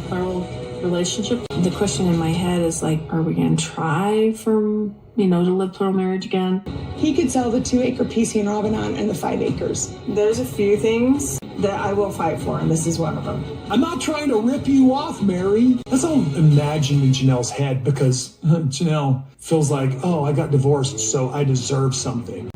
plural relationship. The question in my head is like, are we going to try to live plural marriage again? He could sell the 2-acre piece he and Robyn on and the 5 acres. There's a few things that I will fight for, and this is one of them. I'm not trying to rip you off, Meri. That's all imagined in Janelle's head because Janelle feels like, oh, I got divorced, so I deserve something.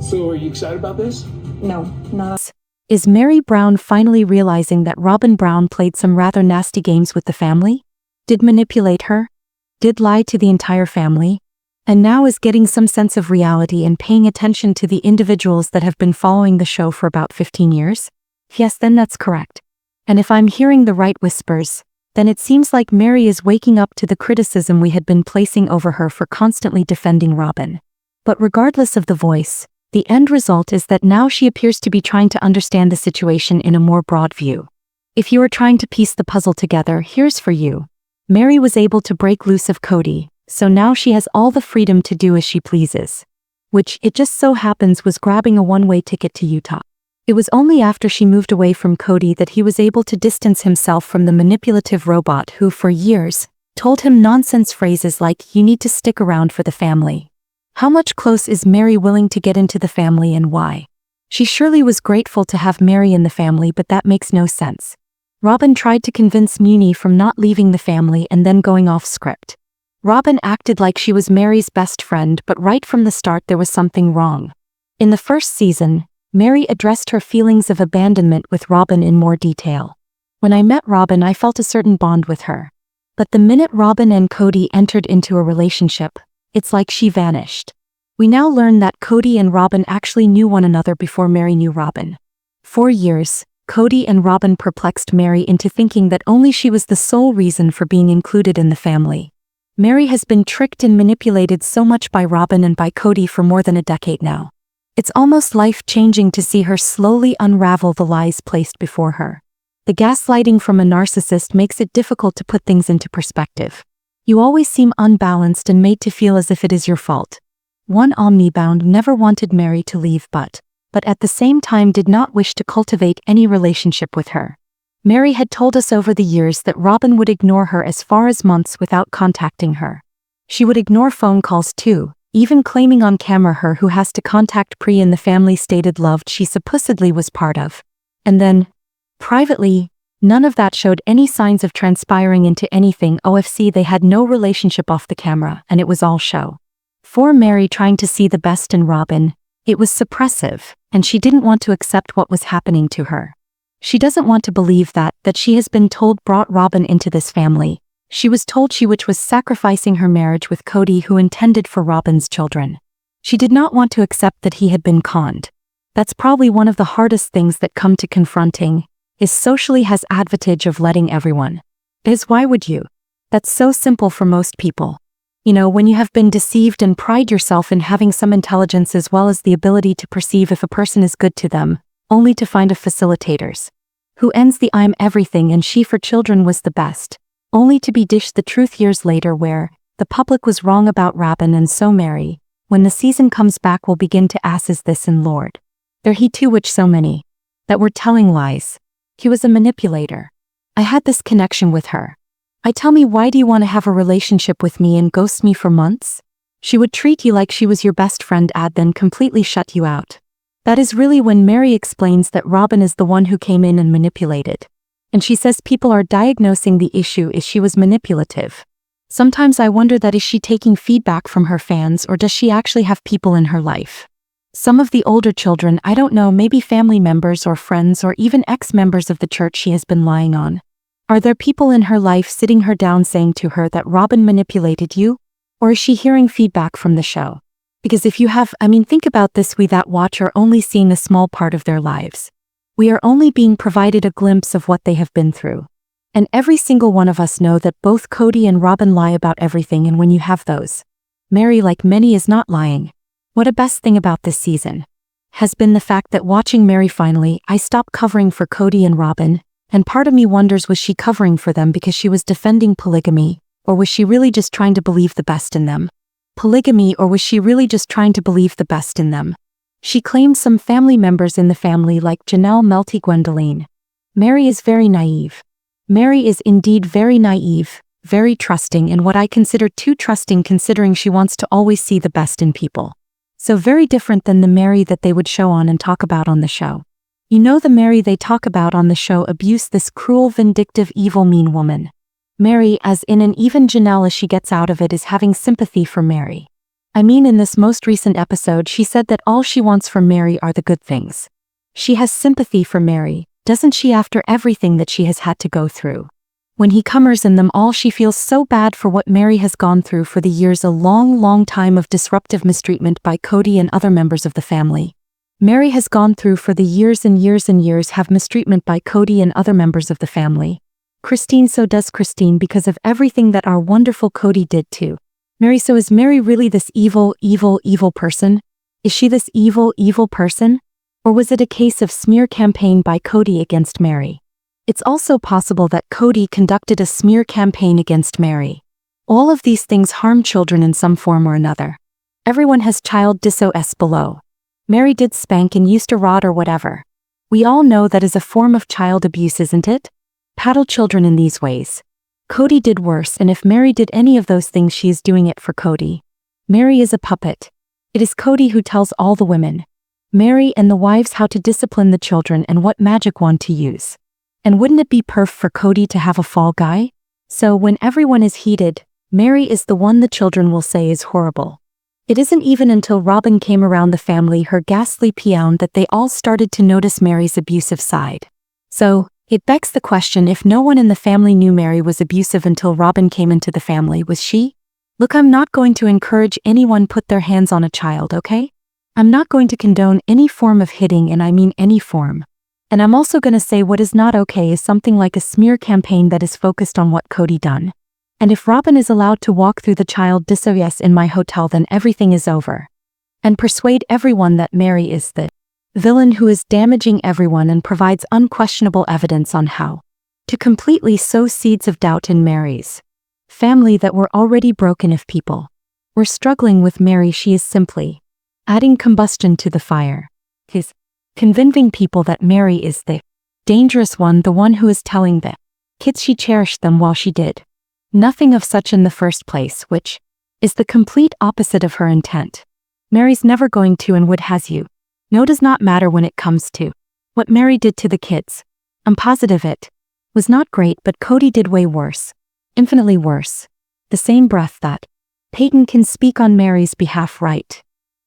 So are you excited about this? No, not. Is Meri Brown finally realizing that Robyn Brown played some rather nasty games with the family? Did manipulate her? Did lie to the entire family? And now is getting some sense of reality and paying attention to the individuals that have been following the show for about 15 years? Yes, then that's correct. And if I'm hearing the right whispers, then it seems like Meri is waking up to the criticism we had been placing over her for constantly defending Robyn. But regardless of the voice, the end result is that now she appears to be trying to understand the situation in a more broad view. If you are trying to piece the puzzle together, here's for you. Meri was able to break loose of Cody, so now she has all the freedom to do as she pleases. Which, it just so happens, was grabbing a one-way ticket to Utah. It was only after she moved away from Cody that he was able to distance himself from the manipulative robot who, for years, told him nonsense phrases like, "You need to stick around for the family." How much close is Meri willing to get into the family and why? She surely was grateful to have Meri in the family, but that makes no sense. Robyn tried to convince Muni from not leaving the family and then going off script. Robyn acted like she was Meri's best friend, but right from the start there was something wrong. In the first season, Meri addressed her feelings of abandonment with Robyn in more detail. When I met Robyn, I felt a certain bond with her. But the minute Robyn and Cody entered into a relationship, it's like she vanished. We now learn that Cody and Robyn actually knew one another before Meri knew Robyn. For years, Cody and Robyn perplexed Meri into thinking that only she was the sole reason for being included in the family. Meri has been tricked and manipulated so much by Robyn and by Cody for more than a decade now. It's almost life-changing to see her slowly unravel the lies placed before her. The gaslighting from a narcissist makes it difficult to put things into perspective. You always seem unbalanced and made to feel as if it is your fault. One omnibound never wanted Meri to leave but at the same time did not wish to cultivate any relationship with her. Meri had told us over the years that Robyn would ignore her as far as months without contacting her. She would ignore phone calls too, even claiming on camera her who has to contact Pri in the family stated loved she supposedly was part of. And then, privately, none of that showed any signs of transpiring into anything. OFC, they had no relationship off the camera, and it was all show. For Meri trying to see the best in Robyn, it was suppressive, and she didn't want to accept what was happening to her. She doesn't want to believe that she has been told brought Robyn into this family. She was told she was sacrificing her marriage with Cody who intended for Robyn's children. She did not want to accept that he had been conned. That's probably one of the hardest things that come to confronting, is socially has advantage of letting everyone. Why would you? That's so simple for most people. When you have been deceived and pride yourself in having some intelligence as well as the ability to perceive if a person is good to them, only to find a facilitators. Who ends the I'm everything and she for children was the best, only to be dished the truth years later where, the public was wrong about Robyn and so Meri, when the season comes back will begin to ask is this in Lord. There he too which so many, that were telling lies. He was a manipulator. I had this connection with her. I tell me why do you want to have a relationship with me and ghost me for months? She would treat you like she was your best friend then completely shut you out. That is really when Meri explains that Robyn is the one who came in and manipulated. And she says people are diagnosing the issue is she was manipulative. Sometimes I wonder that is she taking feedback from her fans or does she actually have people in her life? Some of the older children, I don't know, maybe family members or friends or even ex-members of the church she has been lying on. Are there people in her life sitting her down saying to her that Robyn manipulated you? Or is she hearing feedback from the show? Because if you have, think about this, we that watch are only seeing a small part of their lives. We are only being provided a glimpse of what they have been through. And every single one of us know that both Cody and Robyn lie about everything, and when you have those, Meri like many is not lying. What a best thing about this season has been the fact that watching Meri finally, I stopped covering for Cody and Robyn, and part of me wonders was she covering for them because she was defending polygamy, or was she really just trying to believe the best in them? Polygamy, or was she really just trying to believe the best in them? She claimed some family members in the family like Janelle, Melty, Gwendoline. Meri is very naive. Meri is indeed very naive, very trusting, and what I consider too trusting considering she wants to always see the best in people. So very different than the Meri that they would show on and talk about on the show. You know, the Meri they talk about on the show abuse this cruel, vindictive, evil, mean woman. Meri, as in, and even Janelle as she gets out of it, is having sympathy for Meri. I mean, in this most recent episode she said that all she wants from Meri are the good things. She has sympathy for Meri, doesn't she, after everything that she has had to go through? When he comes in them all, she feels so bad for what Meri has gone through for the years, a long, long time of disruptive mistreatment by Cody and other members of the family. Meri has gone through for the years and years and years have mistreatment by Cody and other members of the family. Christine, so does Christine because of everything that our wonderful Cody did too. Meri, so is Meri really this evil, evil, evil person? Is she this evil, evil person? Or was it a case of smear campaign by Cody against Meri? It's also possible that Cody conducted a smear campaign against Meri. All of these things harm children in some form or another. Everyone has child dis-os below. Meri did spank and used to rod or whatever. We all know that is a form of child abuse, isn't it? Paddle children in these ways. Cody did worse, and if Meri did any of those things, she is doing it for Cody. Meri is a puppet. It is Cody who tells all the women, Meri and the wives, how to discipline the children and what magic wand to use. And wouldn't it be perf for Cody to have a fall guy? So when everyone is heated, Meri is the one the children will say is horrible. It isn't even until Robyn came around the family, her ghastly peon, that they all started to notice Meri's abusive side. So, it begs the question, if no one in the family knew Meri was abusive until Robyn came into the family, was she? Look, I'm not going to encourage anyone put their hands on a child, okay? I'm not going to condone any form of hitting, and I mean any form. And I'm also going to say what is not okay is something like a smear campaign that is focused on what Cody done. And if Robyn is allowed to walk through the child dis-os in my hotel, then everything is over. And persuade everyone that Meri is the villain who is damaging everyone and provides unquestionable evidence on how to completely sow seeds of doubt in Meri's family that were already broken. If people were struggling with Meri, she is simply adding combustion to the fire. He's convincing people that Meri is the dangerous one, the one who is telling the kids she cherished them while she did nothing of such in the first place, which is the complete opposite of her intent. Meri's never going to and would has you. No, does not matter when it comes to what Meri did to the kids. I'm positive it was not great, but Cody did way worse. Infinitely worse. The same breath that Peyton can speak on Meri's behalf, right?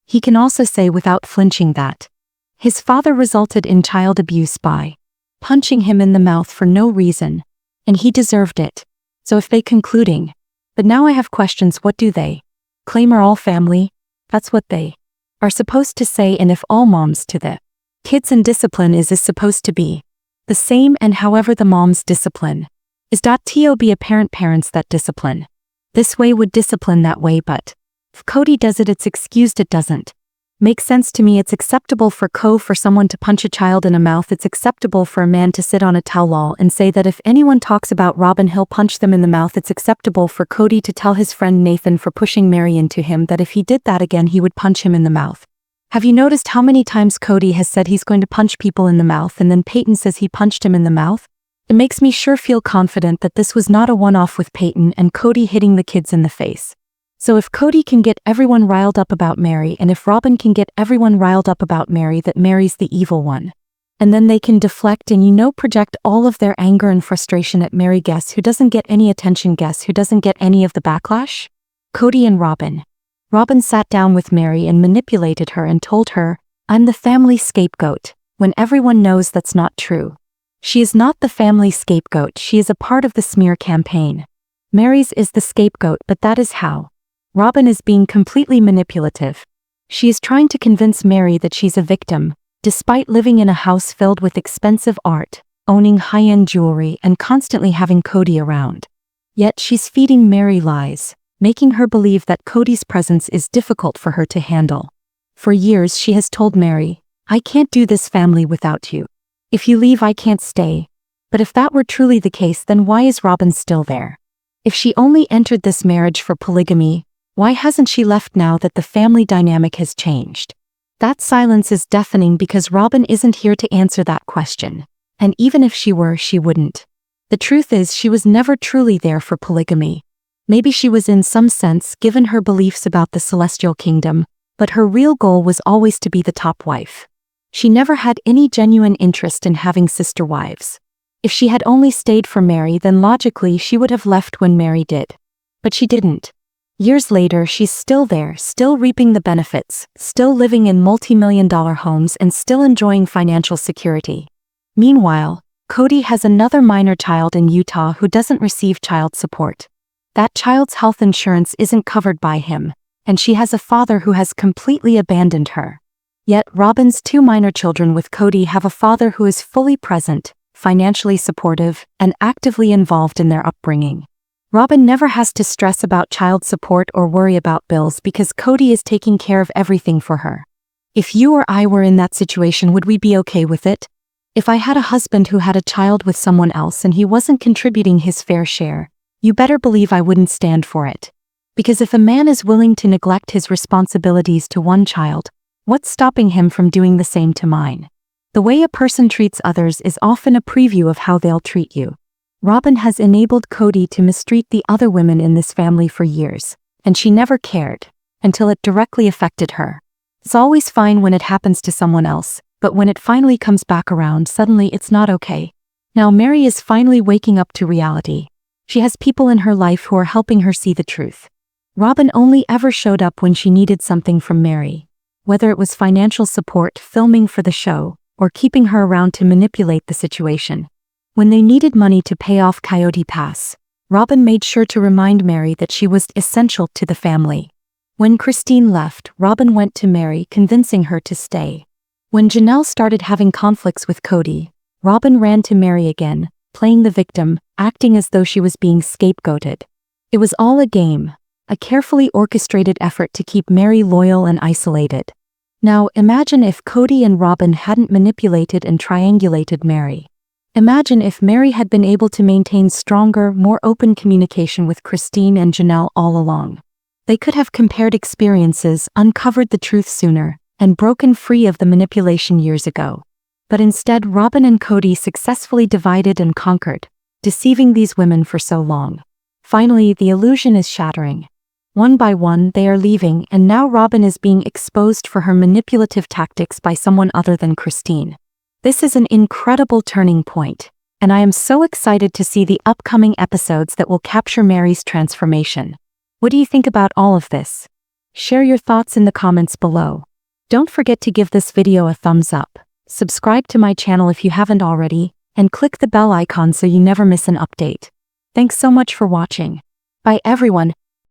He can also say without flinching that his father resulted in child abuse by punching him in the mouth for no reason, and he deserved it. So if they concluding, but now I have questions, what do they claim are all family? That's what they are supposed to say, and if all moms to the kids and discipline is supposed to be the same, and however the mom's discipline is to be apparent parents that discipline this way would discipline that way, but if Cody does it, it's excused. It doesn't make sense to me. It's acceptable for someone to punch a child in a mouth. It's acceptable for a man to sit on a towel and say that if anyone talks about Robyn, he'll punch them in the mouth. It's acceptable for Cody to tell his friend Nathan for pushing Meri into him that if he did that again, he would punch him in the mouth. Have you noticed how many times Cody has said he's going to punch people in the mouth, and then Peyton says he punched him in the mouth? It makes me sure feel confident that this was not a one-off with Peyton and Cody hitting the kids in the face. So if Cody can get everyone riled up about Meri, and if Robyn can get everyone riled up about Meri, that Meri's the evil one, and then they can deflect and project all of their anger and frustration at Meri, guess who doesn't get any attention? Guess who doesn't get any of the backlash? Cody and Robyn. Robyn sat down with Meri and manipulated her and told her, I'm the family scapegoat, when everyone knows that's not true. She is not the family scapegoat, she is a part of the smear campaign. Meri's is the scapegoat, but that is how Robyn is being completely manipulative. She is trying to convince Meri that she's a victim, despite living in a house filled with expensive art, owning high-end jewelry, and constantly having Cody around. Yet she's feeding Meri lies, making her believe that Cody's presence is difficult for her to handle. For years she has told Meri, I can't do this family without you. If you leave, I can't stay. But if that were truly the case, then why is Robyn still there? If she only entered this marriage for polygamy, why hasn't she left now that the family dynamic has changed? That silence is deafening because Robyn isn't here to answer that question. And even if she were, she wouldn't The truth is she was never truly there for polygamy. Maybe she was in some sense given her beliefs about the celestial kingdom, but her real goal was always to be the top wife. She never had any genuine interest in having sister wives. If she had only stayed for Meri, then logically she would have left when Meri did. But she didn't. Years later, she's still there, still reaping the benefits, still living in multi-million-dollar homes and still enjoying financial security. Meanwhile, Cody has another minor child in Utah who doesn't receive child support. That child's health insurance isn't covered by him, and she has a father who has completely abandoned her. Yet Robyn's 2 minor children with Cody have a father who is fully present, financially supportive, and actively involved in their upbringing. Robyn never has to stress about child support or worry about bills because Cody is taking care of everything for her. If you or I were in that situation, would we be okay with it? If I had a husband who had a child with someone else and he wasn't contributing his fair share, you better believe I wouldn't stand for it. Because if a man is willing to neglect his responsibilities to one child, what's stopping him from doing the same to mine? The way a person treats others is often a preview of how they'll treat you. Robyn has enabled Cody to mistreat the other women in this family for years, and she never cared, until it directly affected her. It's always fine when it happens to someone else, but when it finally comes back around, suddenly it's not okay. Now Meri is finally waking up to reality. She has people in her life who are helping her see the truth. Robyn only ever showed up when she needed something from Meri. Whether it was financial support, filming for the show, or keeping her around to manipulate the situation. When they needed money to pay off Coyote Pass, Robyn made sure to remind Meri that she was essential to the family. When Christine left, Robyn went to Meri, convincing her to stay. When Janelle started having conflicts with Cody, Robyn ran to Meri again, playing the victim, acting as though she was being scapegoated. It was all a game, a carefully orchestrated effort to keep Meri loyal and isolated. Now imagine if Cody and Robyn hadn't manipulated and triangulated Meri. Imagine if Meri had been able to maintain stronger, more open communication with Christine and Janelle all along. They could have compared experiences, uncovered the truth sooner, and broken free of the manipulation years ago. But instead, Robyn and Cody successfully divided and conquered, deceiving these women for so long. Finally, the illusion is shattering. One by one, they are leaving, and now Robyn is being exposed for her manipulative tactics by someone other than Christine. This is an incredible turning point, and I am so excited to see the upcoming episodes that will capture Meri's transformation. What do you think about all of this? Share your thoughts in the comments below. Don't forget to give this video a thumbs up, subscribe to my channel if you haven't already, and click the bell icon so you never miss an update. Thanks so much for watching. Bye everyone.